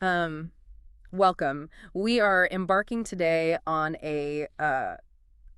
Um, Welcome. We are embarking today on a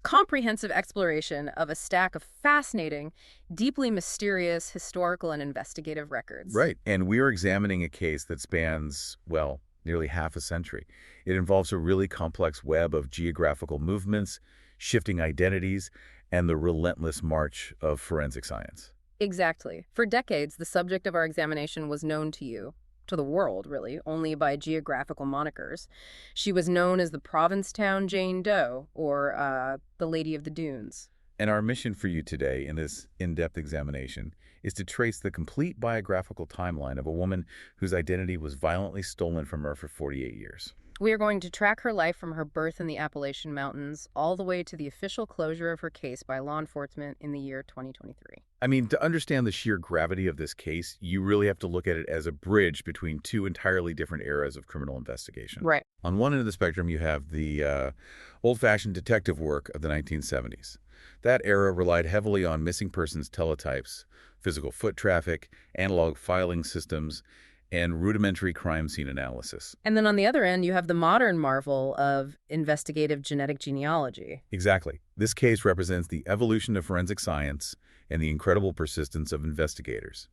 comprehensive exploration of a stack of fascinating, deeply mysterious historical and investigative records. Right. And we are examining a case that spans, well, nearly half a century. It involves a really complex web of geographical movements, shifting identities, and the relentless march of forensic science. Exactly. For decades, the subject of our examination was known to you, to the world, really, only by geographical monikers. She was known as the Provincetown Jane Doe, or the Lady of the Dunes. And our mission for you today in this in-depth examination is to trace the complete biographical timeline of a woman whose identity was violently stolen from her for 48 years. We are going to track her life from her birth in the Appalachian Mountains all the way to the official closure of her case by law enforcement in the year 2023. I mean, to understand the sheer gravity of this case, you really have to look at it as a bridge between two entirely different eras of criminal investigation. Right. On one end of the spectrum, you have the old-fashioned detective work of the 1970s. That era relied heavily on missing persons teletypes, physical foot traffic, analog filing systems, and rudimentary crime scene analysis. And then on the other end, you have the modern marvel of investigative genetic genealogy. Exactly. This case represents the evolution of forensic science and the incredible persistence of investigators.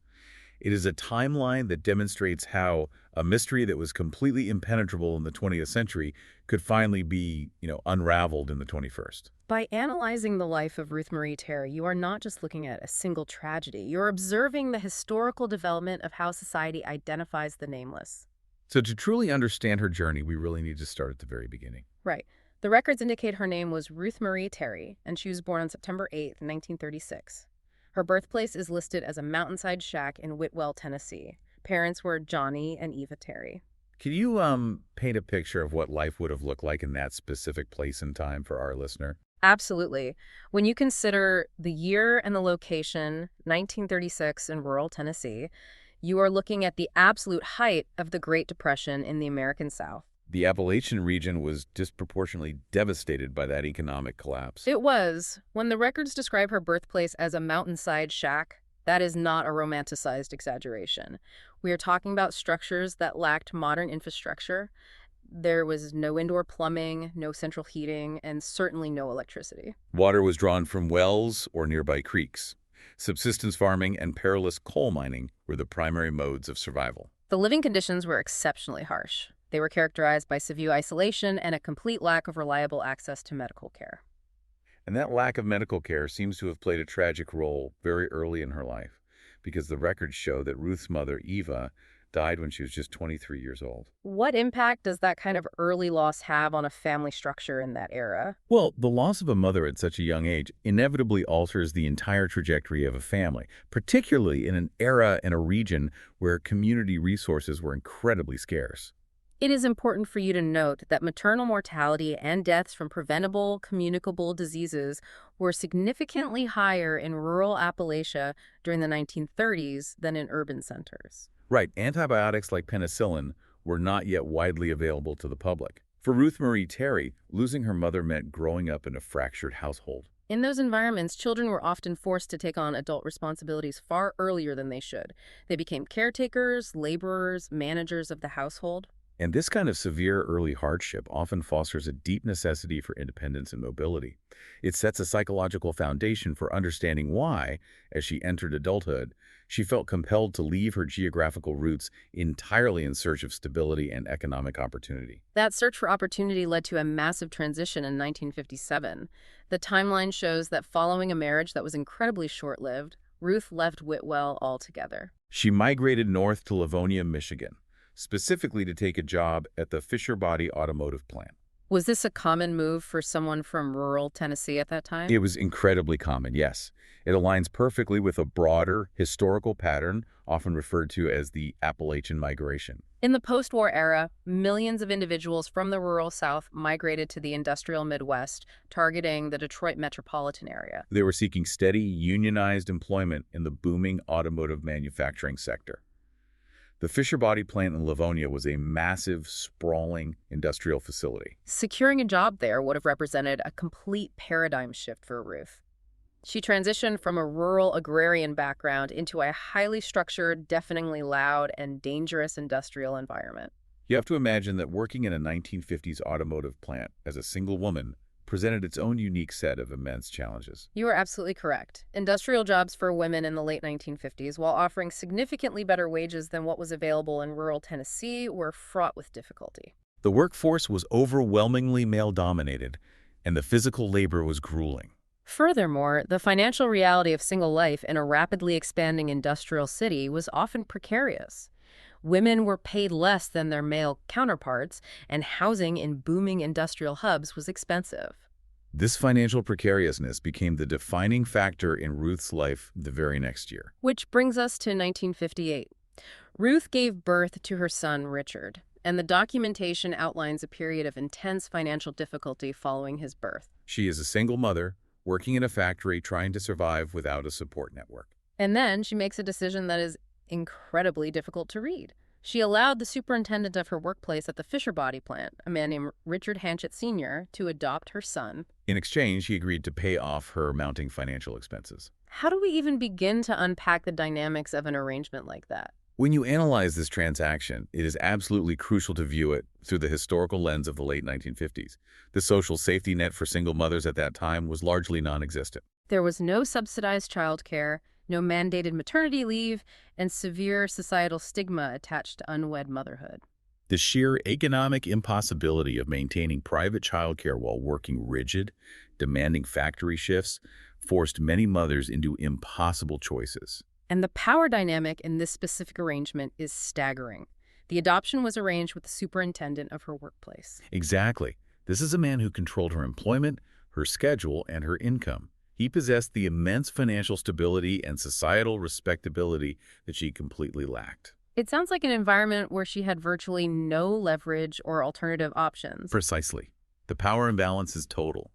It is a timeline that demonstrates how a mystery that was completely impenetrable in the 20th century could finally be, unraveled in the 21st. By analyzing the life of Ruth Marie Terry, you are not just looking at a single tragedy. You're observing the historical development of how society identifies the nameless. So to truly understand her journey, we really need to start at the very beginning. Right. The records indicate her name was Ruth Marie Terry, and she was born on September 8th, 1936. Her birthplace is listed as a mountainside shack in Whitwell, Tennessee. Parents were Johnny and Eva Terry. Can you paint a picture of what life would have looked like in that specific place and time for our listener? Absolutely. When you consider the year and the location, 1936 in rural Tennessee, you are looking at the absolute height of the Great Depression in the American South. The Appalachian region was disproportionately devastated by that economic collapse. It was. When the records describe her birthplace as a mountainside shack, that is not a romanticized exaggeration. We are talking about structures that lacked modern infrastructure. There was no indoor plumbing, no central heating, and certainly no electricity. Water was drawn from wells or nearby creeks. Subsistence farming and perilous coal mining were the primary modes of survival. The living conditions were exceptionally harsh. They were characterized by severe isolation and a complete lack of reliable access to medical care. And that lack of medical care seems to have played a tragic role very early in her life, because the records show that Ruth's mother, Eva, died when she was just 23 years old. What impact does that kind of early loss have on a family structure in that era? Well, the loss of a mother at such a young age inevitably alters the entire trajectory of a family, particularly in an era and a region where community resources were incredibly scarce. It is important for you to note that maternal mortality and deaths from preventable, communicable diseases were significantly higher in rural Appalachia during the 1930s than in urban centers. Right, antibiotics like penicillin were not yet widely available to the public. For Ruth Marie Terry, losing her mother meant growing up in a fractured household. In those environments, children were often forced to take on adult responsibilities far earlier than they should. They became caretakers, laborers, managers of the household. And this kind of severe early hardship often fosters a deep necessity for independence and mobility. It sets a psychological foundation for understanding why, as she entered adulthood, she felt compelled to leave her geographical roots entirely in search of stability and economic opportunity. That search for opportunity led to a massive transition in 1957. The timeline shows that following a marriage that was incredibly short-lived, Ruth left Whitwell altogether. She migrated north to Livonia, Michigan, specifically to take a job at the Fisher Body Automotive plant. Was this a common move for someone from rural Tennessee at that time? It was incredibly common, yes. It aligns perfectly with a broader historical pattern, often referred to as the Appalachian Migration. In the post-war era, millions of individuals from the rural South migrated to the industrial Midwest, targeting the Detroit metropolitan area. They were seeking steady, unionized employment in the booming automotive manufacturing sector. The Fisher Body plant in Livonia was a massive, sprawling industrial facility. Securing a job there would have represented a complete paradigm shift for Ruth. She transitioned from a rural agrarian background into a highly structured, deafeningly loud, and dangerous industrial environment. You have to imagine that working in a 1950s automotive plant as a single woman presented its own unique set of immense challenges. You are absolutely correct. Industrial jobs for women in the late 1950s, while offering significantly better wages than what was available in rural Tennessee, were fraught with difficulty. The workforce was overwhelmingly male-dominated, and the physical labor was grueling. Furthermore, the financial reality of single life in a rapidly expanding industrial city was often precarious. Women were paid less than their male counterparts, and housing in booming industrial hubs was expensive. This financial precariousness became the defining factor in Ruth's life the very next year. Which brings us to 1958. Ruth gave birth to her son, Richard, and the documentation outlines a period of intense financial difficulty following his birth. She is a single mother, working in a factory trying to survive without a support network. And then she makes a decision that is incredibly difficult to read. She allowed the superintendent of her workplace at the Fisher Body plant, a man named Richard Hanchett Sr., to adopt her son. In exchange, he agreed to pay off her mounting financial expenses. How do we even begin to unpack the dynamics of an arrangement like that? When you analyze this transaction, it is absolutely crucial to view it through the historical lens of the late 1950s. The social safety net for single mothers at that time was largely non-existent. There was no subsidized childcare, no mandated maternity leave, and severe societal stigma attached to unwed motherhood. The sheer economic impossibility of maintaining private childcare while working rigid, demanding factory shifts forced many mothers into impossible choices. And the power dynamic in this specific arrangement is staggering. The adoption was arranged with the superintendent of her workplace. Exactly. This is a man who controlled her employment, her schedule, and her income. He possessed the immense financial stability and societal respectability that she completely lacked. It sounds like an environment where she had virtually no leverage or alternative options. Precisely. The power imbalance is total.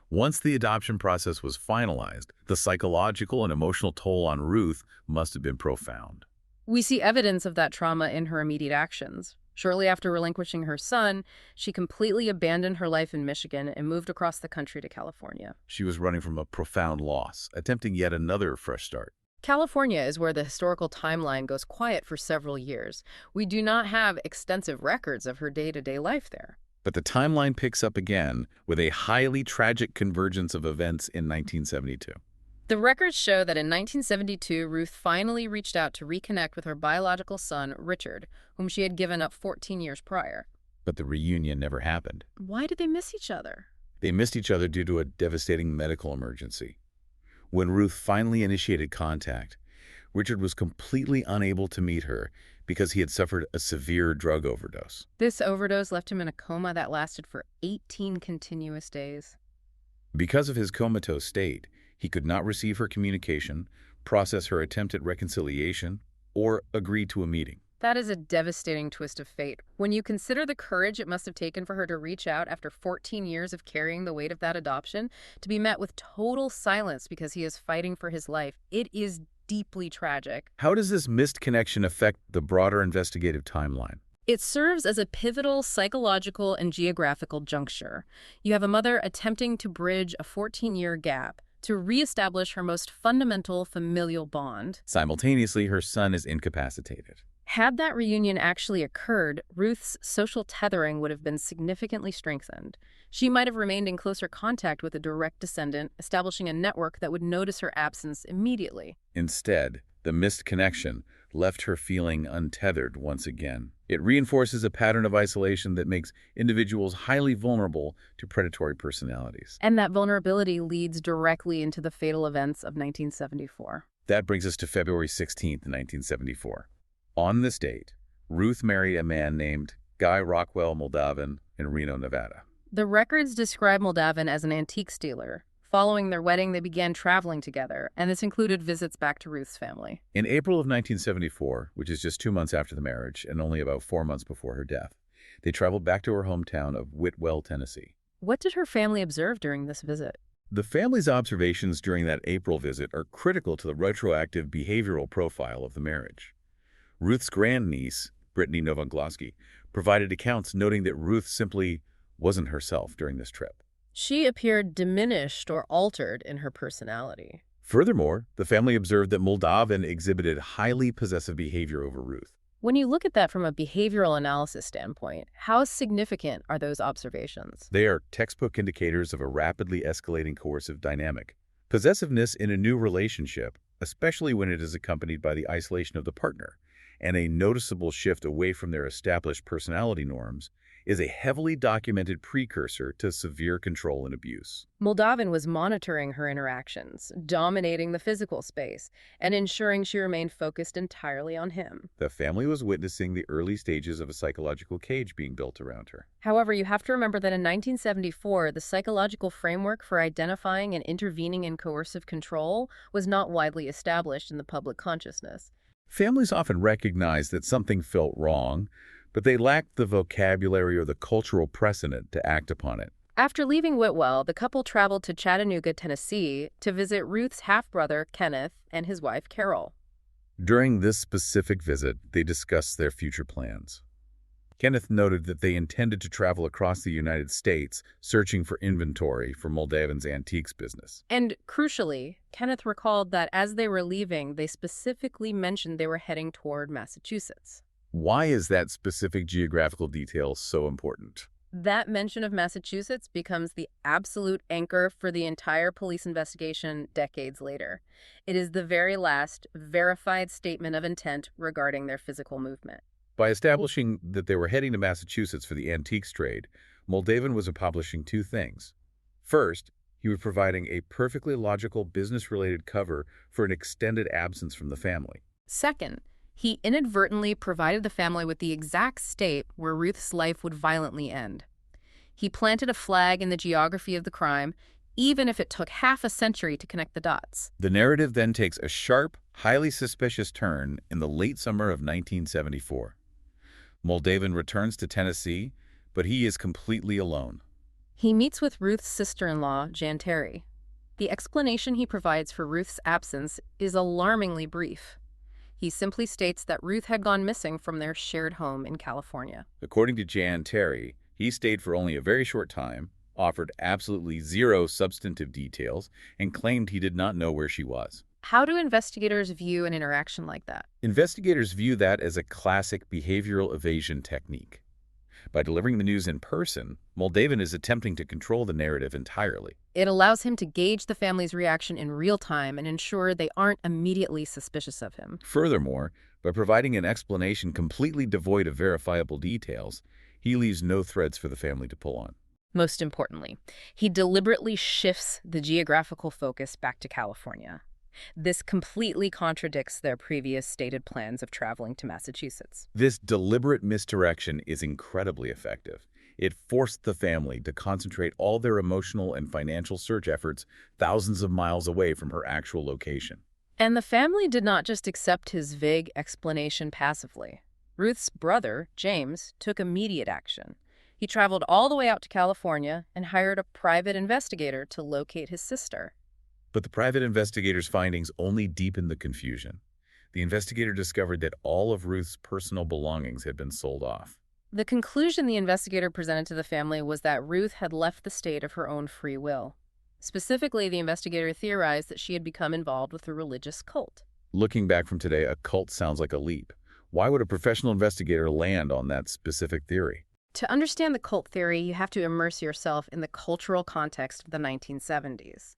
Once the adoption process was finalized, the psychological and emotional toll on Ruth must have been profound. We see evidence of that trauma in her immediate actions. Shortly after relinquishing her son, she completely abandoned her life in Michigan and moved across the country to California. She was running from a profound loss, attempting yet another fresh start. California is where the historical timeline goes quiet for several years. We do not have extensive records of her day-to-day life there. But the timeline picks up again with a highly tragic convergence of events in 1972. The records show that in 1972, Ruth finally reached out to reconnect with her biological son, Richard, whom she had given up 14 years prior. But the reunion never happened. Why did they miss each other? They missed each other due to a devastating medical emergency. When Ruth finally initiated contact, Richard was completely unable to meet her because he had suffered a severe drug overdose. This overdose left him in a coma that lasted for 18 continuous days. Because of his comatose state, he could not receive her communication, process her attempt at reconciliation, or agree to a meeting. That is a devastating twist of fate. When you consider the courage it must have taken for her to reach out after 14 years of carrying the weight of that adoption, to be met with total silence because he is fighting for his life, it is deeply tragic. How does this missed connection affect the broader investigative timeline? It serves as a pivotal psychological and geographical juncture. You have a mother attempting to bridge a 14-year gap to reestablish her most fundamental familial bond. Simultaneously, her son is incapacitated. Had that reunion actually occurred, Ruth's social tethering would have been significantly strengthened. She might have remained in closer contact with a direct descendant, establishing a network that would notice her absence immediately. Instead, the missed connection left her feeling untethered once again. It reinforces a pattern of isolation that makes individuals highly vulnerable to predatory personalities. And that vulnerability leads directly into the fatal events of 1974. That brings us to February 16th, 1974. On this date, Ruth married a man named Guy Rockwell Moldavan in Reno, Nevada. The records describe Moldavan as an antiques dealer. Following their wedding, they began traveling together, and this included visits back to Ruth's family. In April of 1974, which is just 2 months after the marriage and only about 4 months before her death, they traveled back to her hometown of Whitwell, Tennessee. What did her family observe during this visit? The family's observations during that April visit are critical to the retroactive behavioral profile of the marriage. Ruth's grandniece, Brittany Novoglaski, provided accounts noting that Ruth simply wasn't herself during this trip. She appeared diminished or altered in her personality. Furthermore, the family observed that Moldavan exhibited highly possessive behavior over Ruth. When you look at that from a behavioral analysis standpoint, how significant are those observations? They are textbook indicators of a rapidly escalating coercive dynamic. Possessiveness in a new relationship, especially when it is accompanied by the isolation of the partner, and a noticeable shift away from their established personality norms, is a heavily documented precursor to severe control and abuse. Moldavan was monitoring her interactions, dominating the physical space, and ensuring she remained focused entirely on him. The family was witnessing the early stages of a psychological cage being built around her. However, you have to remember that in 1974, the psychological framework for identifying and intervening in coercive control was not widely established in the public consciousness. Families often recognized that something felt wrong, but they lacked the vocabulary or the cultural precedent to act upon it. After leaving Whitwell, the couple traveled to Chattanooga, Tennessee, to visit Ruth's half-brother, Kenneth, and his wife, Carol. During this specific visit, they discussed their future plans. Kenneth noted that they intended to travel across the United States, searching for inventory for Moldavan's antiques business. And crucially, Kenneth recalled that as they were leaving, they specifically mentioned they were heading toward Massachusetts. Why is that specific geographical detail so important? That mention of Massachusetts becomes the absolute anchor for the entire police investigation decades later. It is the very last verified statement of intent regarding their physical movement. By establishing that they were heading to Massachusetts for the antiques trade, Moldavan was accomplishing two things. First, he was providing a perfectly logical business-related cover for an extended absence from the family. Second, he inadvertently provided the family with the exact state where Ruth's life would violently end. He planted a flag in the geography of the crime, even if it took half a century to connect the dots. The narrative then takes a sharp, highly suspicious turn in the late summer of 1974. Moldavan returns to Tennessee, but he is completely alone. He meets with Ruth's sister-in-law, Jan Terry. The explanation he provides for Ruth's absence is alarmingly brief. He simply states that Ruth had gone missing from their shared home in California. According to Jan Terry, he stayed for only a very short time, offered absolutely zero substantive details, and claimed he did not know where she was. How do investigators view an interaction like that? Investigators view that as a classic behavioral evasion technique. By delivering the news in person, Moldavan is attempting to control the narrative entirely. It allows him to gauge the family's reaction in real time and ensure they aren't immediately suspicious of him. Furthermore, by providing an explanation completely devoid of verifiable details, he leaves no threads for the family to pull on. Most importantly, he deliberately shifts the geographical focus back to California. This completely contradicts their previous stated plans of traveling to Massachusetts. This deliberate misdirection is incredibly effective. It forced the family to concentrate all their emotional and financial search efforts thousands of miles away from her actual location. And the family did not just accept his vague explanation passively. Ruth's brother, James, took immediate action. He traveled all the way out to California and hired a private investigator to locate his sister. But the private investigator's findings only deepened the confusion. The investigator discovered that all of Ruth's personal belongings had been sold off. The conclusion the investigator presented to the family was that Ruth had left the state of her own free will. Specifically, the investigator theorized that she had become involved with a religious cult. Looking back from today, a cult sounds like a leap. Why would a professional investigator land on that specific theory? To understand the cult theory, you have to immerse yourself in the cultural context of the 1970s.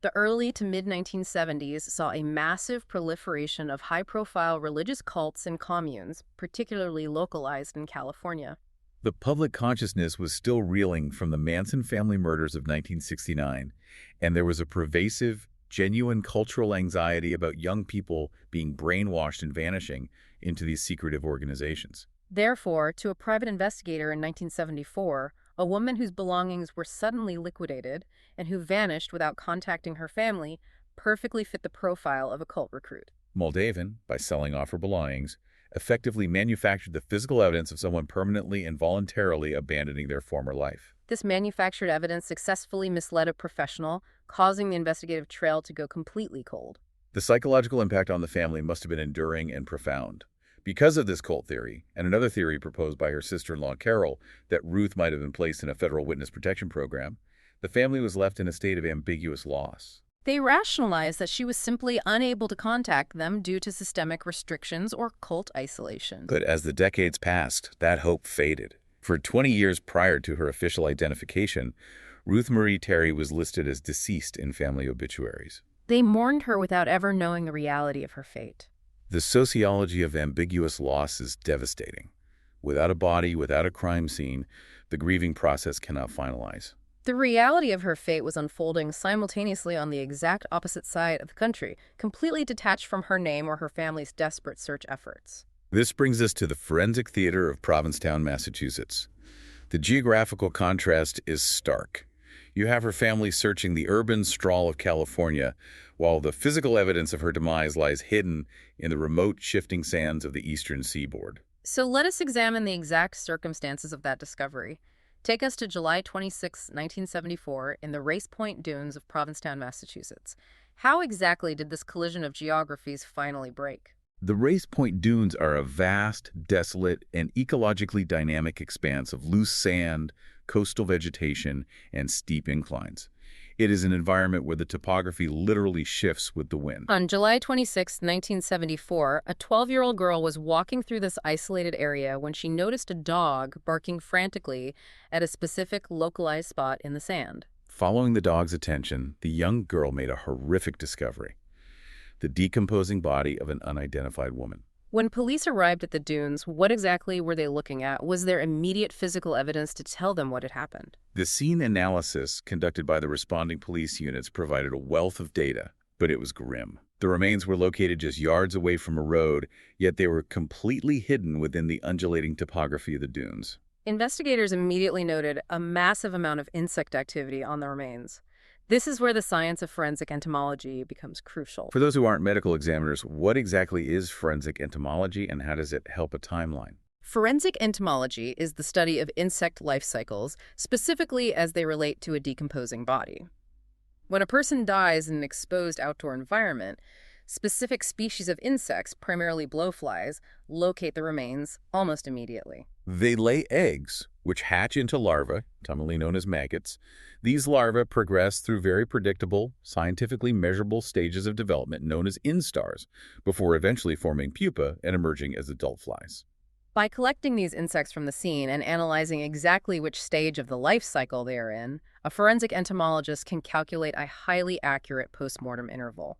The early to mid-1970s saw a massive proliferation of high-profile religious cults and communes, particularly localized in California. The public consciousness was still reeling from the Manson family murders of 1969, and there was a pervasive, genuine cultural anxiety about young people being brainwashed and vanishing into these secretive organizations. Therefore, to a private investigator in 1974, a woman whose belongings were suddenly liquidated and who vanished without contacting her family perfectly fit the profile of a cult recruit. Moldavan, by selling off her belongings, effectively manufactured the physical evidence of someone permanently and voluntarily abandoning their former life. This manufactured evidence successfully misled a professional, causing the investigative trail to go completely cold. The psychological impact on the family must have been enduring and profound. Because of this cult theory, and another theory proposed by her sister-in-law Carol that Ruth might have been placed in a federal witness protection program, the family was left in a state of ambiguous loss. They rationalized that she was simply unable to contact them due to systemic restrictions or cult isolation. But as the decades passed, that hope faded. For 20 years prior to her official identification, Ruth Marie Terry was listed as deceased in family obituaries. They mourned her without ever knowing the reality of her fate. The sociology of ambiguous loss is devastating. Without a body, without a crime scene, the grieving process cannot finalize. The reality of her fate was unfolding simultaneously on the exact opposite side of the country, completely detached from her name or her family's desperate search efforts. This brings us to the forensic theater of Provincetown, Massachusetts. The geographical contrast is stark. You have her family searching the urban sprawl of California, while the physical evidence of her demise lies hidden in the remote, shifting sands of the eastern seaboard. So let us examine the exact circumstances of that discovery. Take us to July 26, 1974, in the Race Point Dunes of Provincetown, Massachusetts. How exactly did this collision of geographies finally break? The Race Point Dunes are a vast, desolate, and ecologically dynamic expanse of loose sand, coastal vegetation, and steep inclines. It is an environment where the topography literally shifts with the wind. On July 26, 1974, a 12-year-old girl was walking through this isolated area when she noticed a dog barking frantically at a specific localized spot in the sand. Following the dog's attention, the young girl made a horrific discovery: the decomposing body of an unidentified woman. When police arrived at the dunes, what exactly were they looking at? Was there immediate physical evidence to tell them what had happened? The scene analysis conducted by the responding police units provided a wealth of data, but it was grim. The remains were located just yards away from a road, yet they were completely hidden within the undulating topography of the dunes. Investigators immediately noted a massive amount of insect activity on the remains. This is where the science of forensic entomology becomes crucial. For those who aren't medical examiners, what exactly is forensic entomology and how does it help a timeline? Forensic entomology is the study of insect life cycles, specifically as they relate to a decomposing body. When a person dies in an exposed outdoor environment, specific species of insects, primarily blowflies, locate the remains almost immediately. They lay eggs, which hatch into larvae, commonly known as maggots. These larvae progress through very predictable, scientifically measurable stages of development known as instars, before eventually forming pupa and emerging as adult flies. By collecting these insects from the scene and analyzing exactly which stage of the life cycle they are in, a forensic entomologist can calculate a highly accurate postmortem interval.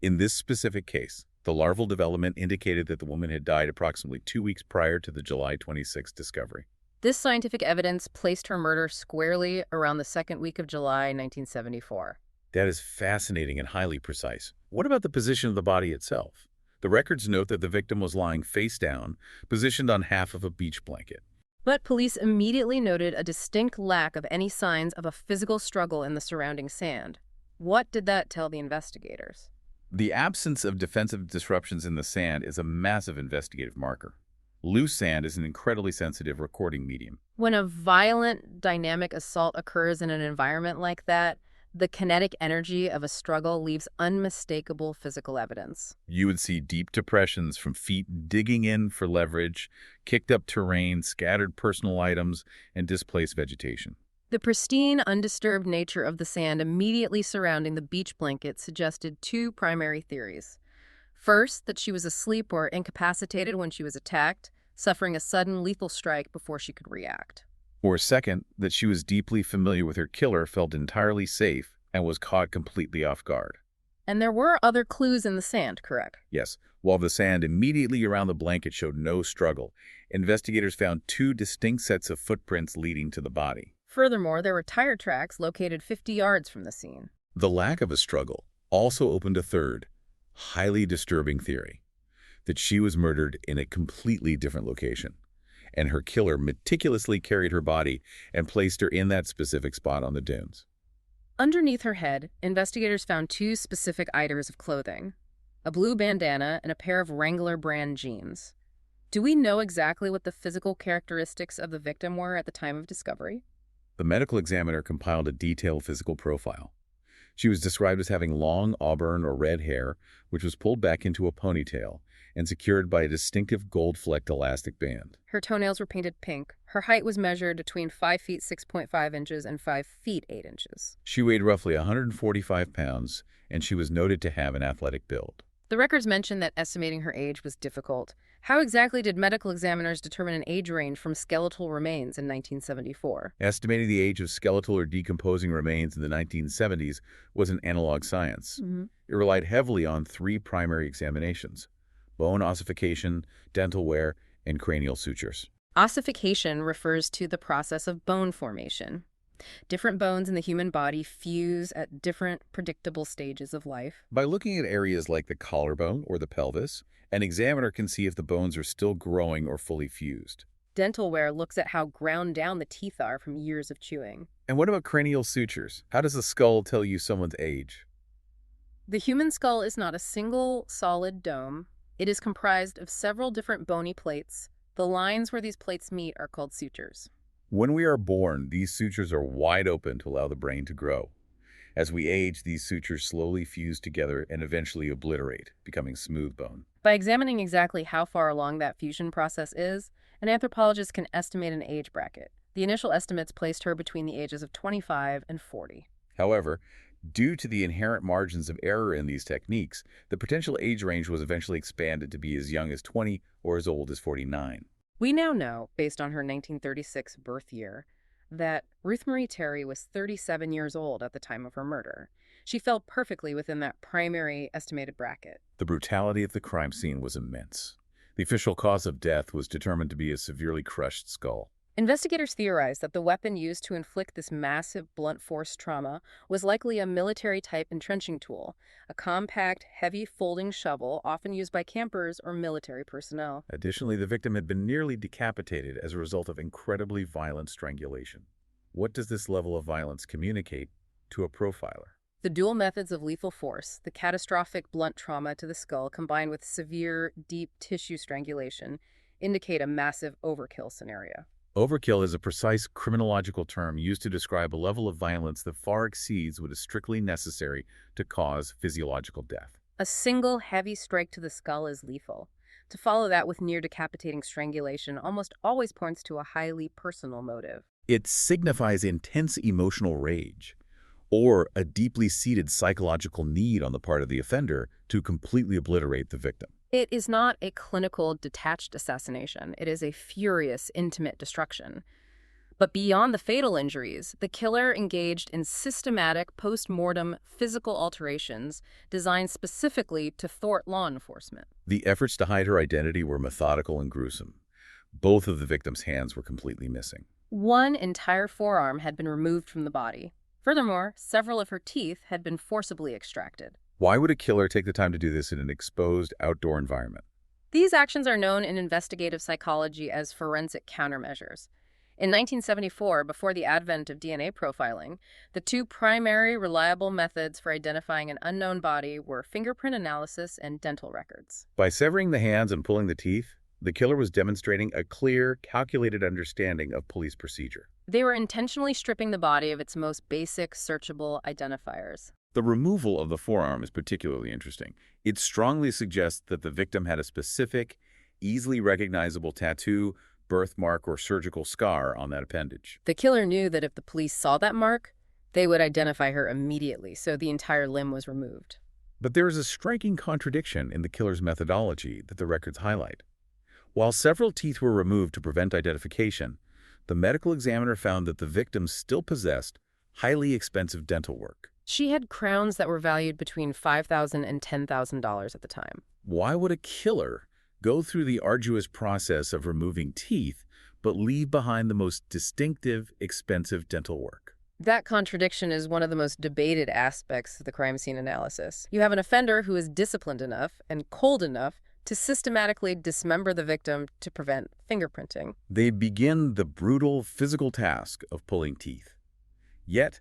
In this specific case, the larval development indicated that the woman had died approximately 2 weeks prior to the July 26 discovery. This scientific evidence placed her murder squarely around the second week of July 1974. That is fascinating and highly precise. What about the position of the body itself? The records note that the victim was lying face down, positioned on half of a beach blanket. But police immediately noted a distinct lack of any signs of a physical struggle in the surrounding sand. What did that tell the investigators? The absence of defensive disruptions in the sand is a massive investigative marker. Loose sand is an incredibly sensitive recording medium. When a violent, dynamic assault occurs in an environment like that, the kinetic energy of a struggle leaves unmistakable physical evidence. You would see deep depressions from feet digging in for leverage, kicked up terrain, scattered personal items, and displaced vegetation. The pristine, undisturbed nature of the sand immediately surrounding the beach blanket suggested two primary theories. First, that she was asleep or incapacitated when she was attacked, suffering a sudden lethal strike before she could react. Or second, that she was deeply familiar with her killer, felt entirely safe, and was caught completely off guard. And there were other clues in the sand, correct? Yes, while the sand immediately around the blanket showed no struggle, investigators found two distinct sets of footprints leading to the body. Furthermore, there were tire tracks located 50 yards from the scene. The lack of a struggle also opened a third, highly disturbing theory: that she was murdered in a completely different location, and her killer meticulously carried her body and placed her in that specific spot on the dunes. Underneath her head, investigators found two specific items of clothing: a blue bandana and a pair of Wrangler brand jeans. Do we know exactly what the physical characteristics of the victim were at the time of discovery? The medical examiner compiled a detailed physical profile. She was described as having long auburn or red hair, which was pulled back into a ponytail, and secured by a distinctive gold-flecked elastic band. Her toenails were painted pink. Her height was measured between 5 feet 6.5 inches and 5 feet 8 inches. She weighed roughly 145 pounds, and she was noted to have an athletic build. The records mention that estimating her age was difficult. How exactly did medical examiners determine an age range from skeletal remains in 1974? Estimating the age of skeletal or decomposing remains in the 1970s was an analog science. It relied heavily on three primary examinations: bone ossification, dental wear, and cranial sutures. Ossification refers to the process of bone formation. Different bones in the human body fuse at different predictable stages of life. By looking at areas like the collarbone or the pelvis, an examiner can see if the bones are still growing or fully fused. Dental wear looks at how ground down the teeth are from years of chewing. And what about cranial sutures? How does the skull tell you someone's age? The human skull is not a single solid dome. It is comprised of several different bony plates. The lines where these plates meet are called sutures. When we are born, these sutures are wide open to allow the brain to grow. As we age, these sutures slowly fuse together and eventually obliterate, becoming smooth bone. By examining exactly how far along that fusion process is, an anthropologist can estimate an age bracket. The initial estimates placed her between the ages of 25 and 40. However, due to the inherent margins of error in these techniques, the potential age range was eventually expanded to be as young as 20 or as old as 49. We now know, based on her 1936 birth year, that Ruth Marie Terry was 37 years old at the time of her murder. She fell perfectly within that primary estimated bracket. The brutality of the crime scene was immense. The official cause of death was determined to be a severely crushed skull. Investigators theorized that the weapon used to inflict this massive blunt force trauma was likely a military-type entrenching tool, a compact, heavy folding shovel often used by campers or military personnel. Additionally, the victim had been nearly decapitated as a result of incredibly violent strangulation. What does this level of violence communicate to a profiler? The dual methods of lethal force, the catastrophic blunt trauma to the skull combined with severe, deep tissue strangulation, indicate a massive overkill scenario. Overkill is a precise criminological term used to describe a level of violence that far exceeds what is strictly necessary to cause physiological death. A single heavy strike to the skull is lethal. To follow that with near decapitating strangulation almost always points to a highly personal motive. It signifies intense emotional rage or a deeply seated psychological need on the part of the offender to completely obliterate the victim. It is not a clinical, detached assassination. It is a furious, intimate destruction. But beyond the fatal injuries, the killer engaged in systematic post-mortem physical alterations designed specifically to thwart law enforcement. The efforts to hide her identity were methodical and gruesome. Both of the victim's hands were completely missing. One entire forearm had been removed from the body. Furthermore, several of her teeth had been forcibly extracted. Why would a killer take the time to do this in an exposed outdoor environment? These actions are known in investigative psychology as forensic countermeasures. In 1974, before the advent of DNA profiling, the two primary reliable methods for identifying an unknown body were fingerprint analysis and dental records. By severing the hands and pulling the teeth, the killer was demonstrating a clear, calculated understanding of police procedure. They were intentionally stripping the body of its most basic, searchable identifiers. The removal of the forearm is particularly interesting. It strongly suggests that the victim had a specific, easily recognizable tattoo, birthmark, or surgical scar on that appendage. The killer knew that if the police saw that mark, they would identify her immediately, so the entire limb was removed. But there is a striking contradiction in the killer's methodology that the records highlight. While several teeth were removed to prevent identification, the medical examiner found that the victim still possessed highly expensive dental work. She had crowns that were valued between $5,000 and $10,000 at the time. Why would a killer go through the arduous process of removing teeth but leave behind the most distinctive, expensive dental work? That contradiction is one of the most debated aspects of the crime scene analysis. You have an offender who is disciplined enough and cold enough to systematically dismember the victim to prevent fingerprinting. They begin the brutal physical task of pulling teeth. Yet,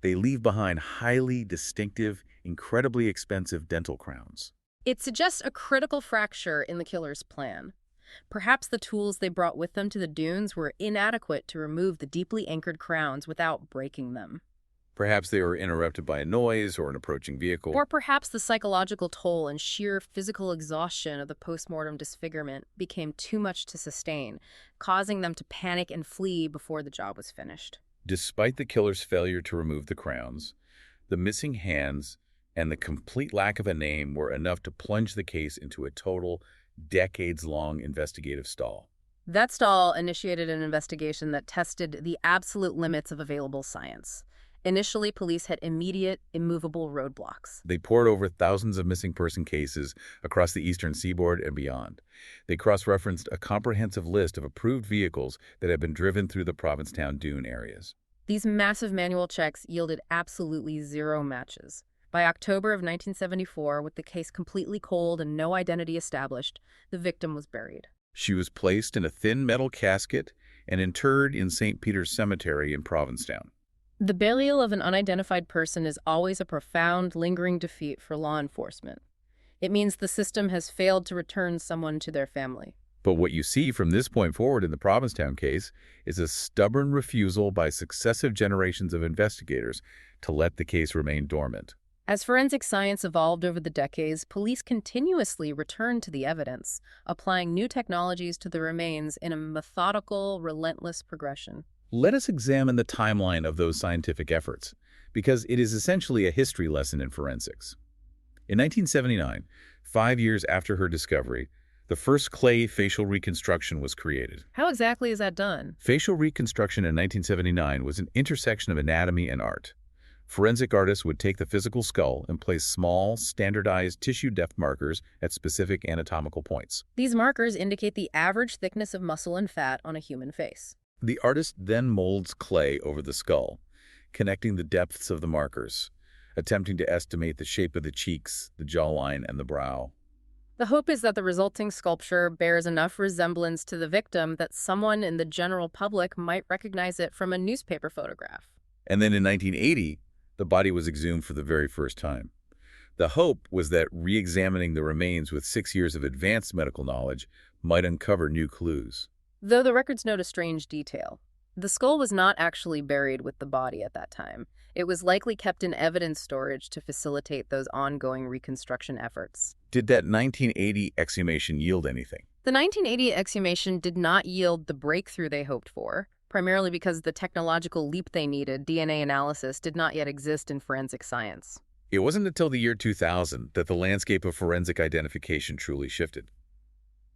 they leave behind highly distinctive, incredibly expensive dental crowns. It suggests a critical fracture in the killer's plan. Perhaps the tools they brought with them to the dunes were inadequate to remove the deeply anchored crowns without breaking them. Perhaps they were interrupted by a noise or an approaching vehicle. Or perhaps the psychological toll and sheer physical exhaustion of the postmortem disfigurement became too much to sustain, causing them to panic and flee before the job was finished. Despite the killer's failure to remove the crowns, the missing hands and the complete lack of a name were enough to plunge the case into a total, decades-long investigative stall. That stall initiated an investigation that tested the absolute limits of available science. Initially, police had immediate, immovable roadblocks. They pored over thousands of missing person cases across the eastern seaboard and beyond. They cross-referenced a comprehensive list of approved vehicles that had been driven through the Provincetown dune areas. These massive manual checks yielded absolutely zero matches. By October of 1974, with the case completely cold and no identity established, the victim was buried. She was placed in a thin metal casket and interred in St. Peter's Cemetery in Provincetown. The burial of an unidentified person is always a profound, lingering defeat for law enforcement. It means the system has failed to return someone to their family. But what you see from this point forward in the Provincetown case is a stubborn refusal by successive generations of investigators to let the case remain dormant. As forensic science evolved over the decades, police continuously returned to the evidence, applying new technologies to the remains in a methodical, relentless progression. Let us examine the timeline of those scientific efforts, because it is essentially a history lesson in forensics. In 1979, 5 years after her discovery, the first clay facial reconstruction was created. How exactly is that done? Facial reconstruction in 1979 was an intersection of anatomy and art. Forensic artists would take the physical skull and place small, standardized tissue depth markers at specific anatomical points. These markers indicate the average thickness of muscle and fat on a human face. The artist then molds clay over the skull, connecting the depths of the markers, attempting to estimate the shape of the cheeks, the jawline, and the brow. The hope is that the resulting sculpture bears enough resemblance to the victim that someone in the general public might recognize it from a newspaper photograph. And then in 1980, the body was exhumed for the very first time. The hope was that re-examining the remains with 6 years of advanced medical knowledge might uncover new clues. Though the records note a strange detail. The skull was not actually buried with the body at that time. It was likely kept in evidence storage to facilitate those ongoing reconstruction efforts. Did that 1980 exhumation yield anything? The 1980 exhumation did not yield the breakthrough they hoped for, primarily because the technological leap they needed, DNA analysis, did not yet exist in forensic science. It wasn't until the year 2000 that the landscape of forensic identification truly shifted.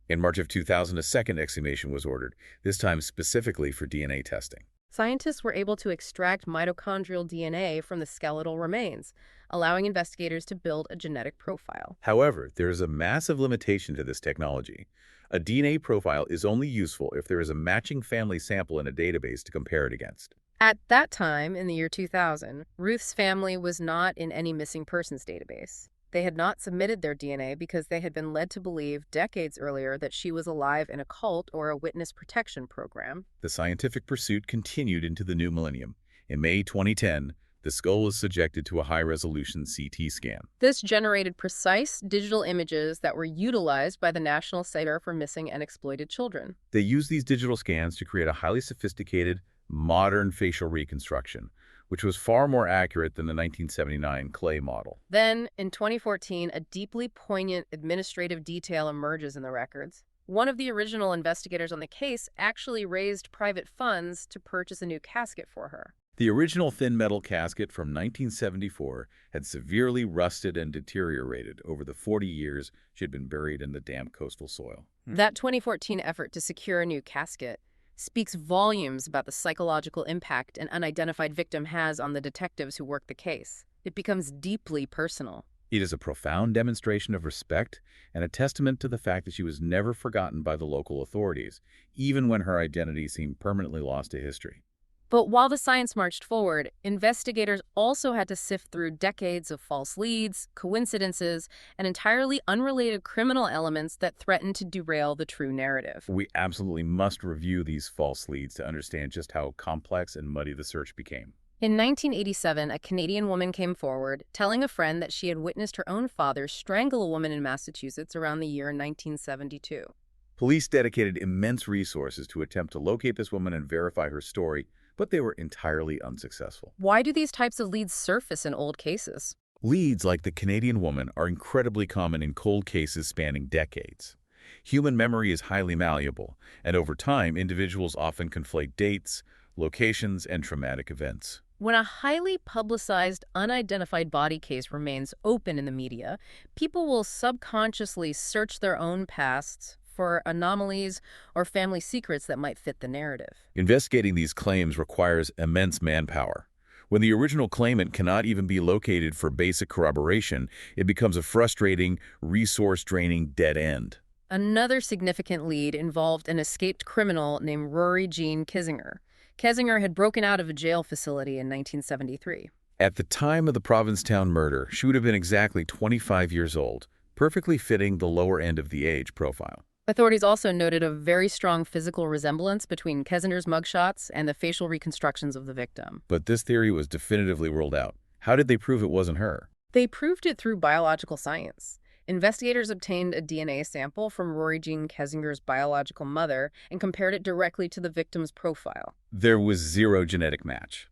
In March of 2000, a second exhumation was ordered, this time specifically for DNA testing. Scientists were able to extract mitochondrial DNA from the skeletal remains, allowing investigators to build a genetic profile. However, there is a massive limitation to this technology. A DNA profile is only useful if there is a matching family sample in a database to compare it against. At that time, in the year 2000, Ruth's family was not in any missing persons database. They had not submitted their DNA because they had been led to believe decades earlier that she was alive in a cult or a witness protection program. The scientific pursuit continued into the new millennium. In May 2010, the skull was subjected to a high-resolution CT scan. This generated precise digital images that were utilized by the National Center for Missing and Exploited Children. They used these digital scans to create a highly sophisticated, modern facial reconstruction, which was far more accurate than the 1979 clay model. Then, in 2014, a deeply poignant administrative detail emerges in the records. One of the original investigators on the case actually raised private funds to purchase a new casket for her. The original thin metal casket from 1974 had severely rusted and deteriorated over the 40 years she had been buried in the damp coastal soil. That 2014 effort to secure a new casket speaks volumes about the psychological impact an unidentified victim has on the detectives who work the case. It becomes deeply personal. It is a profound demonstration of respect and a testament to the fact that she was never forgotten by the local authorities, even when her identity seemed permanently lost to history. But while the science marched forward, investigators also had to sift through decades of false leads, coincidences, and entirely unrelated criminal elements that threatened to derail the true narrative. We absolutely must review these false leads to understand just how complex and muddy the search became. In 1987, a Canadian woman came forward, telling a friend that she had witnessed her own father strangle a woman in Massachusetts around the year 1972. Police dedicated immense resources to attempt to locate this woman and verify her story, but they were entirely unsuccessful. Why do these types of leads surface in old cases? Leads like the Canadian woman are incredibly common in cold cases spanning decades. Human memory is highly malleable, and over time, individuals often conflate dates, locations, and traumatic events. When a highly publicized, unidentified body case remains open in the media, people will subconsciously search their own pasts for anomalies or family secrets that might fit the narrative. Investigating these claims requires immense manpower. When the original claimant cannot even be located for basic corroboration, it becomes a frustrating, resource-draining dead end. Another significant lead involved an escaped criminal named Rory Jean Kissinger. Kissinger had broken out of a jail facility in 1973. At the time of the Provincetown murder, she would have been exactly 25 years old, perfectly fitting the lower end of the age profile. Authorities also noted a very strong physical resemblance between Kissinger's mugshots and the facial reconstructions of the victim. But this theory was definitively ruled out. How did they prove it wasn't her? They proved it through biological science. Investigators obtained a DNA sample from Rory Jean Kissinger's biological mother and compared it directly to the victim's profile. There was zero genetic match.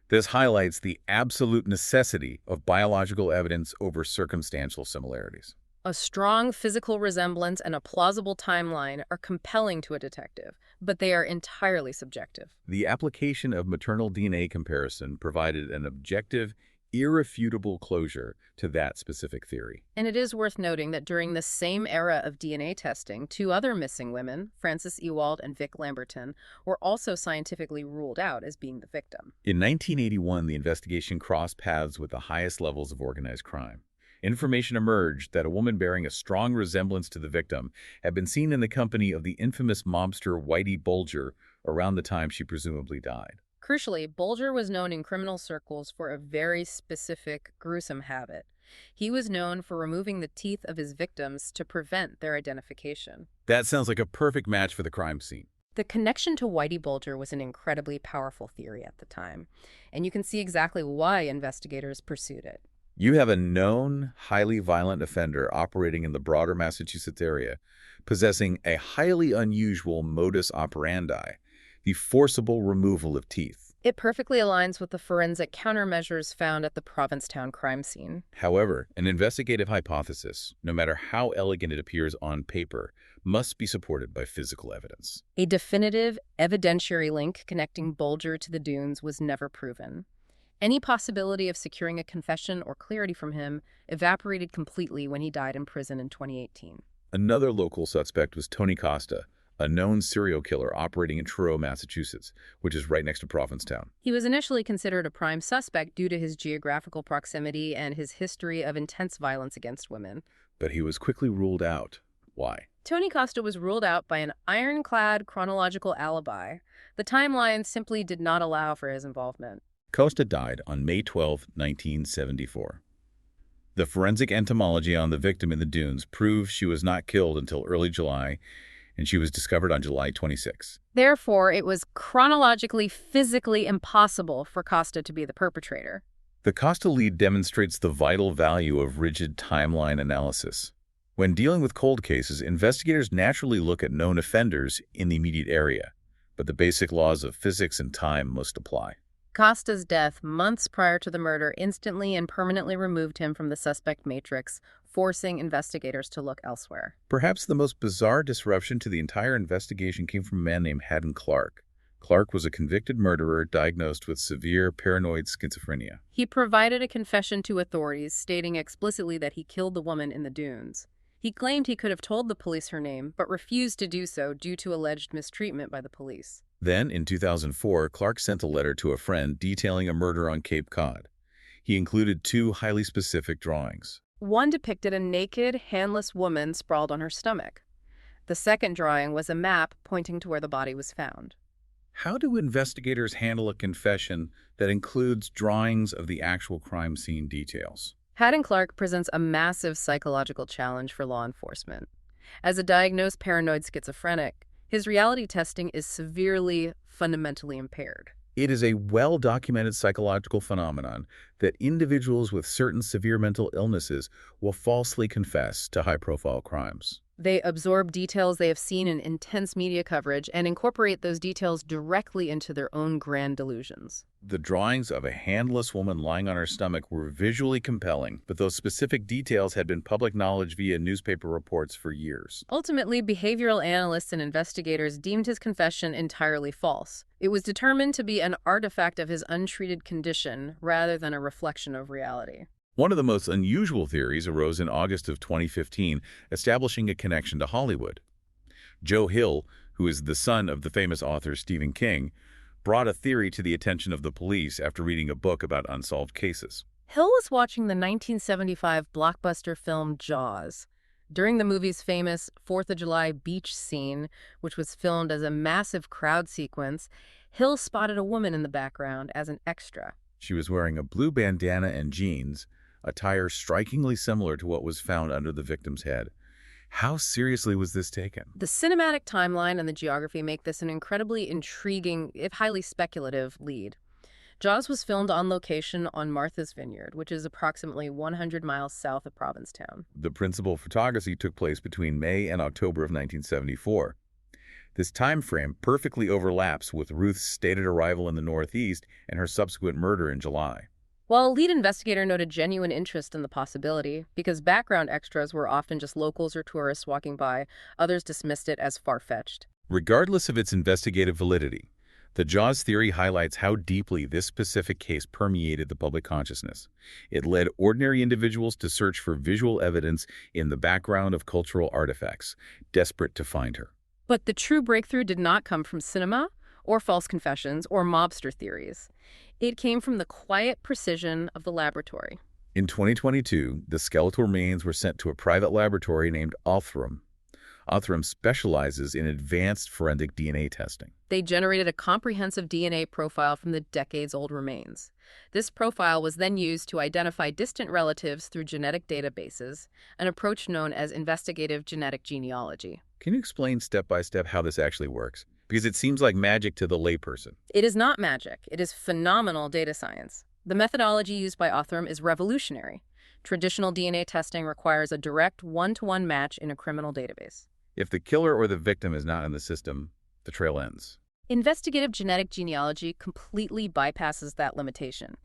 This highlights the absolute necessity of biological evidence over circumstantial similarities. A strong physical resemblance and a plausible timeline are compelling to a detective, but they are entirely subjective. The application of maternal DNA comparison provided an objective, irrefutable closure to that specific theory. And it is worth noting that during the same era of DNA testing, two other missing women, Frances Ewald and Vic Lamberton, were also scientifically ruled out as being the victim. In 1981, the investigation crossed paths with the highest levels of organized crime. Information emerged that a woman bearing a strong resemblance to the victim had been seen in the company of the infamous mobster Whitey Bulger around the time she presumably died. Crucially, Bulger was known in criminal circles for a very specific, gruesome habit. He was known for removing the teeth of his victims to prevent their identification. That sounds like a perfect match for the crime scene. The connection to Whitey Bulger was an incredibly powerful theory at the time, and you can see exactly why investigators pursued it. You have a known, highly violent offender operating in the broader Massachusetts area, possessing a highly unusual modus operandi, the forcible removal of teeth. It perfectly aligns with the forensic countermeasures found at the Provincetown crime scene. However, an investigative hypothesis, no matter how elegant it appears on paper, must be supported by physical evidence. A definitive, evidentiary link connecting Bulger to the dunes was never proven. Any possibility of securing a confession or clarity from him evaporated completely when he died in prison in 2018. Another local suspect was Tony Costa, a known serial killer operating in Truro, Massachusetts, which is right next to Provincetown. He was initially considered a prime suspect due to his geographical proximity and his history of intense violence against women. But he was quickly ruled out. Why? Tony Costa was ruled out by an ironclad chronological alibi. The timeline simply did not allow for his involvement. Costa died on May 12, 1974. The forensic entomology on the victim in the dunes proved she was not killed until early July, and she was discovered on July 26. Therefore, it was chronologically, physically impossible for Costa to be the perpetrator. The Costa lead demonstrates the vital value of rigid timeline analysis. When dealing with cold cases, investigators naturally look at known offenders in the immediate area, but the basic laws of physics and time must apply. Costa's death months prior to the murder instantly and permanently removed him from the suspect matrix, forcing investigators to look elsewhere. Perhaps the most bizarre disruption to the entire investigation came from a man named Haddon Clark. Clark was a convicted murderer diagnosed with severe paranoid schizophrenia. He provided a confession to authorities stating explicitly that he killed the woman in the dunes. He claimed he could have told the police her name, but refused to do so due to alleged mistreatment by the police. Then, in 2004, Clark sent a letter to a friend detailing a murder on Cape Cod. He included two highly specific drawings. One depicted a naked, handless woman sprawled on her stomach. The second drawing was a map pointing to where the body was found. How do investigators handle a confession that includes drawings of the actual crime scene details? Haddon Clark presents a massive psychological challenge for law enforcement. As a diagnosed paranoid schizophrenic, his reality testing is severely, fundamentally impaired. It is a well-documented psychological phenomenon that individuals with certain severe mental illnesses will falsely confess to high-profile crimes. They absorb details they have seen in intense media coverage and incorporate those details directly into their own grand delusions. The drawings of a handless woman lying on her stomach were visually compelling, but those specific details had been public knowledge via newspaper reports for years. Ultimately, behavioral analysts and investigators deemed his confession entirely false. It was determined to be an artifact of his untreated condition rather than a reflection of reality. One of the most unusual theories arose in August of 2015, establishing a connection to Hollywood. Joe Hill, who is the son of the famous author Stephen King, brought a theory to the attention of the police after reading a book about unsolved cases. Hill was watching the 1975 blockbuster film Jaws. During the movie's famous 4th of July beach scene, which was filmed as a massive crowd sequence, Hill spotted a woman in the background as an extra. She was wearing a blue bandana and jeans, attire strikingly similar to what was found under the victim's head. How seriously was this taken? The cinematic timeline and the geography make this an incredibly intriguing, if highly speculative, lead. Jaws was filmed on location on Martha's Vineyard, which is approximately 100 miles south of Provincetown. The principal photography took place between May and October of 1974. This time frame perfectly overlaps with Ruth's stated arrival in the Northeast and her subsequent murder in July. While a lead investigator noted genuine interest in the possibility, because background extras were often just locals or tourists walking by, others dismissed it as far-fetched. Regardless of its investigative validity, the Jaws theory highlights how deeply this specific case permeated the public consciousness. It led ordinary individuals to search for visual evidence in the background of cultural artifacts, desperate to find her. But the true breakthrough did not come from cinema, or false confessions, or mobster theories. It came from the quiet precision of the laboratory. In 2022, the skeletal remains were sent to a private laboratory named Othram. Othram specializes in advanced forensic DNA testing. They generated a comprehensive DNA profile from the decades-old remains. This profile was then used to identify distant relatives through genetic databases, an approach known as investigative genetic genealogy. Can you explain step by step how this actually works? Because it seems like magic to the layperson. It is not magic. It is phenomenal data science. The methodology used by Othram is revolutionary. Traditional DNA testing requires a direct one-to-one match in a criminal database. If the killer or the victim is not in the system, the trail ends. Investigative genetic genealogy completely bypasses that limitation.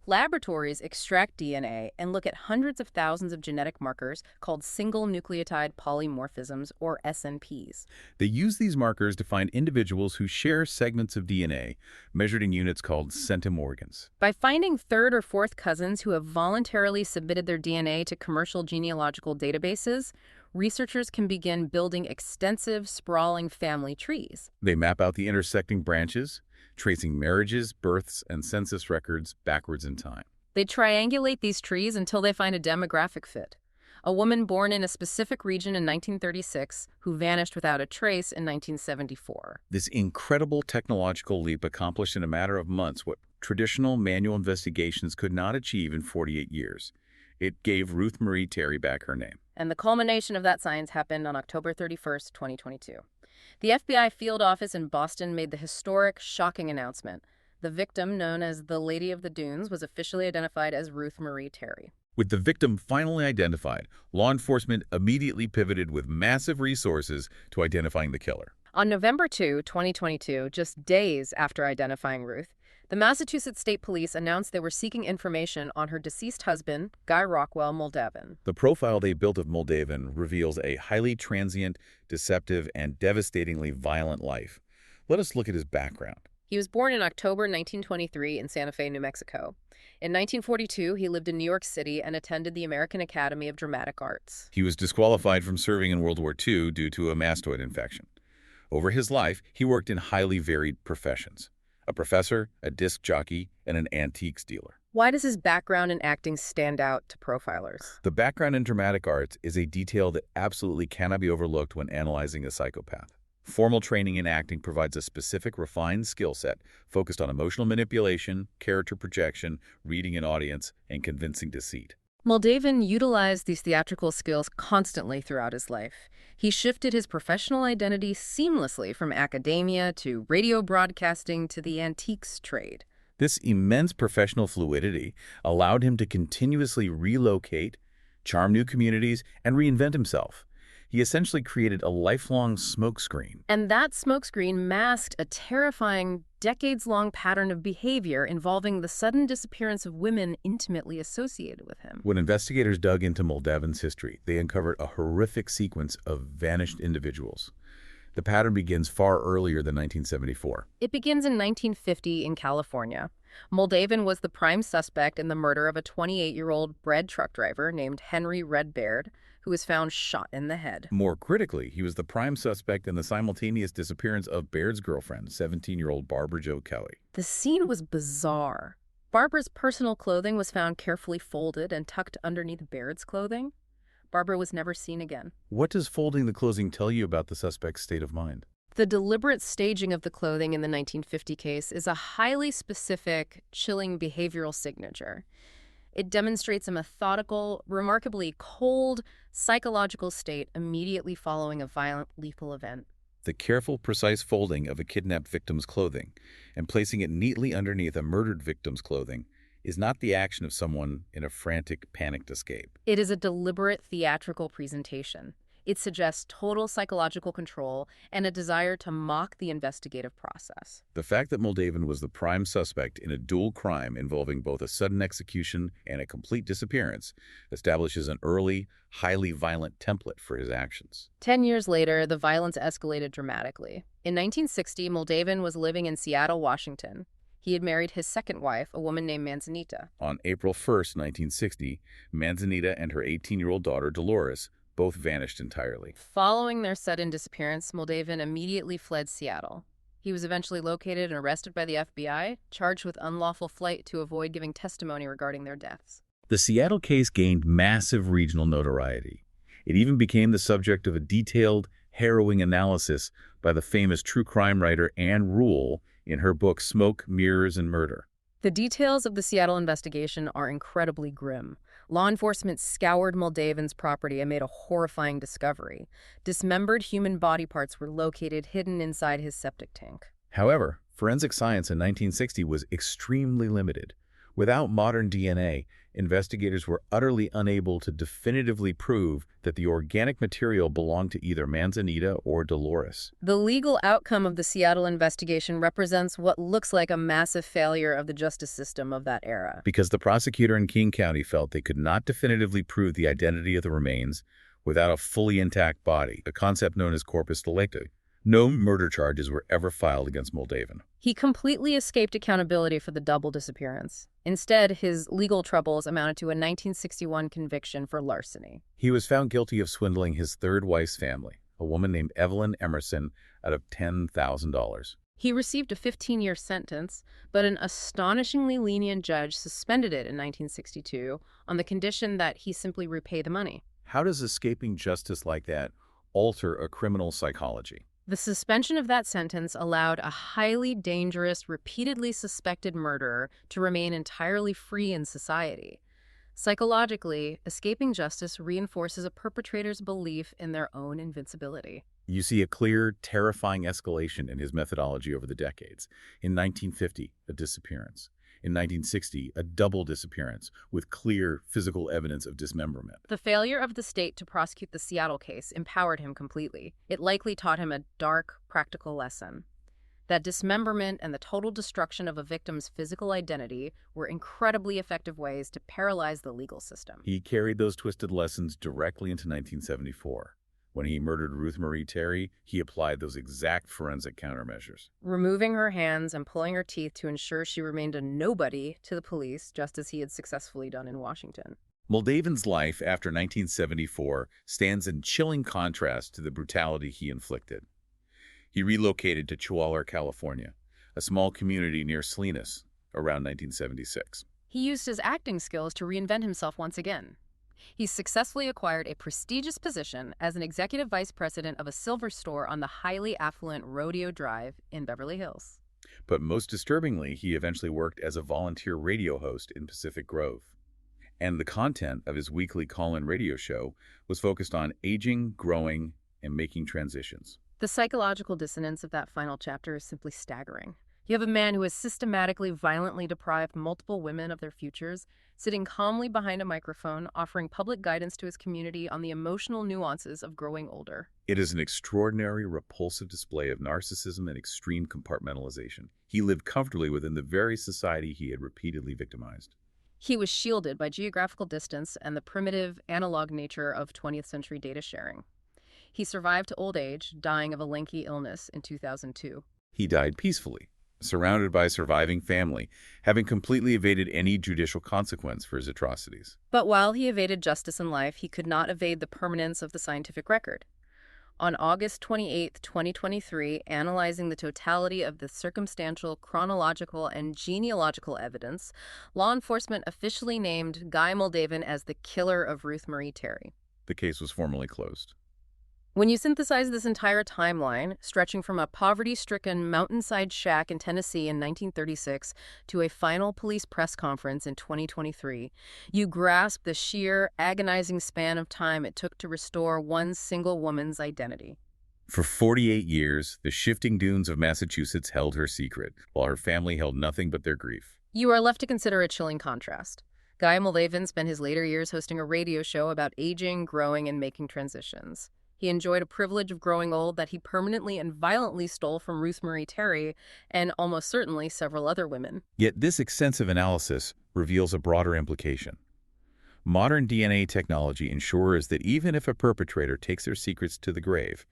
Laboratories extract DNA and look at hundreds of thousands of genetic markers called single nucleotide polymorphisms, or SNPs. They use these markers to find individuals who share segments of DNA, measured in units called centimorgans. By finding third or fourth cousins who have voluntarily submitted their DNA to commercial genealogical databases, researchers can begin building extensive, sprawling family trees. They map out the intersecting branches, tracing marriages, births, and census records backwards in time. They triangulate these trees until they find a demographic fit. A woman born in a specific region in 1936 who vanished without a trace in 1974. This incredible technological leap accomplished in a matter of months what traditional manual investigations could not achieve in 48 years. It gave Ruth Marie Terry back her name. And the culmination of that science happened on October 31st, 2022. The FBI field office in Boston made the historic, shocking announcement. The victim, known as the Lady of the Dunes, was officially identified as Ruth Marie Terry. With the victim finally identified, law enforcement immediately pivoted with massive resources to identifying the killer. On November 2, 2022, just days after identifying Ruth, the Massachusetts State Police announced they were seeking information on her deceased husband, Guy Rockwell Moldavan. The profile they built of Moldavan reveals a highly transient, deceptive, and devastatingly violent life. Let us look at his background. He was born in October 1923 in Santa Fe, New Mexico. In 1942, he lived in New York City and attended the American Academy of Dramatic Arts. He was disqualified from serving in World War II due to a mastoid infection. Over his life, he worked in highly varied professions. A professor, a disc jockey, and an antiques dealer. Why does his background in acting stand out to profilers? The background in dramatic arts is a detail that absolutely cannot be overlooked when analyzing a psychopath. Formal training in acting provides a specific, refined skill set focused on emotional manipulation, character projection, reading an audience, and convincing deceit. Moldavan utilized these theatrical skills constantly throughout his life. He shifted his professional identity seamlessly from academia to radio broadcasting to the antiques trade. This immense professional fluidity allowed him to continuously relocate, charm new communities, and reinvent himself. He essentially created a lifelong smokescreen. And that smokescreen masked a terrifying, decades-long pattern of behavior involving the sudden disappearance of women intimately associated with him. When investigators dug into Moldavan's history, they uncovered a horrific sequence of vanished individuals. The pattern begins far earlier than 1974. It begins in 1950 in California. Moldavan was the prime suspect in the murder of a 28-year-old bread truck driver named Henry Red Baird, who was found shot in the head. More critically, he was the prime suspect in the simultaneous disappearance of Baird's girlfriend, 17-year-old Barbara Jo Kelly. The scene was bizarre. Barbara's personal clothing was found carefully folded and tucked underneath Baird's clothing. Barbara was never seen again. What does folding the clothing tell you about the suspect's state of mind? The deliberate staging of the clothing in the 1950 case is a highly specific, chilling behavioral signature. It demonstrates a methodical, remarkably cold, psychological state immediately following a violent, lethal event. The careful, precise folding of a kidnapped victim's clothing and placing it neatly underneath a murdered victim's clothing is not the action of someone in a frantic, panicked escape. It is a deliberate theatrical presentation. It suggests total psychological control and a desire to mock the investigative process. The fact that Moldavan was the prime suspect in a dual crime involving both a sudden execution and a complete disappearance establishes an early, highly violent template for his actions. 10 years later, the violence escalated dramatically. In 1960, Moldavan was living in Seattle, Washington. He had married his second wife, a woman named Manzanita. On April 1st, 1960, Manzanita and her 18-year-old daughter, Dolores, both vanished entirely. Following their sudden disappearance, Moldavan immediately fled Seattle. He was eventually located and arrested by the FBI, charged with unlawful flight to avoid giving testimony regarding their deaths. The Seattle case gained massive regional notoriety. It even became the subject of a detailed, harrowing analysis by the famous true crime writer Ann Rule in her book Smoke, Mirrors, and Murder. The details of the Seattle investigation are incredibly grim. Law enforcement scoured Moldavan's property and made a horrifying discovery. Dismembered human body parts were located hidden inside his septic tank. However, forensic science in 1960 was extremely limited. Without modern DNA, investigators were utterly unable to definitively prove that the organic material belonged to either Manzanita or Dolores. The legal outcome of the Seattle investigation represents what looks like a massive failure of the justice system of that era. Because the prosecutor in King County felt they could not definitively prove the identity of the remains without a fully intact body, a concept known as corpus delicti. No murder charges were ever filed against Moldavan. He completely escaped accountability for the double disappearance. Instead, his legal troubles amounted to a 1961 conviction for larceny. He was found guilty of swindling his third wife's family, a woman named Evelyn Emerson, out of $10,000. He received a 15-year sentence, but an astonishingly lenient judge suspended it in 1962 on the condition that he simply repay the money. How does escaping justice like that alter a criminal psychology? The suspension of that sentence allowed a highly dangerous, repeatedly suspected murderer to remain entirely free in society. Psychologically, escaping justice reinforces a perpetrator's belief in their own invincibility. You see a clear, terrifying escalation in his methodology over the decades. In 1950, a disappearance. In 1960, a double disappearance with clear physical evidence of dismemberment. The failure of the state to prosecute the Seattle case empowered him completely. It likely taught him a dark, practical lesson. That dismemberment and the total destruction of a victim's physical identity were incredibly effective ways to paralyze the legal system. He carried those twisted lessons directly into 1974. When he murdered Ruth Marie Terry, he applied those exact forensic countermeasures. Removing her hands and pulling her teeth to ensure she remained a nobody to the police, just as he had successfully done in Washington. Moldavan's life after 1974 stands in chilling contrast to the brutality he inflicted. He relocated to Chihuahua, California, a small community near Salinas, around 1976. He used his acting skills to reinvent himself once again. He successfully acquired a prestigious position as an executive vice president of a silver store on the highly affluent Rodeo Drive in Beverly Hills. But most disturbingly, he eventually worked as a volunteer radio host in Pacific Grove. And the content of his weekly call-in radio show was focused on aging, growing, and making transitions. The psychological dissonance of that final chapter is simply staggering. You have a man who has systematically violently deprived multiple women of their futures, sitting calmly behind a microphone, offering public guidance to his community on the emotional nuances of growing older. It is an extraordinary, repulsive display of narcissism and extreme compartmentalization. He lived comfortably within the very society he had repeatedly victimized. He was shielded by geographical distance and the primitive, analog nature of 20th century data sharing. He survived to old age, dying of a lengthy illness in 2002. He died peacefully, surrounded by a surviving family, having completely evaded any judicial consequence for his atrocities. But while he evaded justice in life, he could not evade the permanence of the scientific record. On August 28, 2023, analyzing the totality of the circumstantial, chronological, and genealogical evidence, law enforcement officially named Guy Moldavan as the killer of Ruth Marie Terry. The case was formally closed. When you synthesize this entire timeline, stretching from a poverty-stricken mountainside shack in Tennessee in 1936 to a final police press conference in 2023, you grasp the sheer, agonizing span of time it took to restore one single woman's identity. For 48 years, the shifting dunes of Massachusetts held her secret, while her family held nothing but their grief. You are left to consider a chilling contrast. Guy Moldavan spent his later years hosting a radio show about aging, growing, and making transitions. He enjoyed a privilege of growing old that he permanently and violently stole from Ruth Marie Terry and almost certainly several other women. Yet this extensive analysis reveals a broader implication. Modern DNA technology ensures that even if a perpetrator takes their secrets to the grave,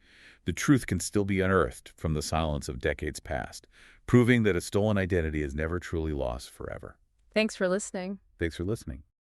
the truth can still be unearthed from the silence of decades past, proving that a stolen identity is never truly lost forever. Thanks for listening. Thanks for listening.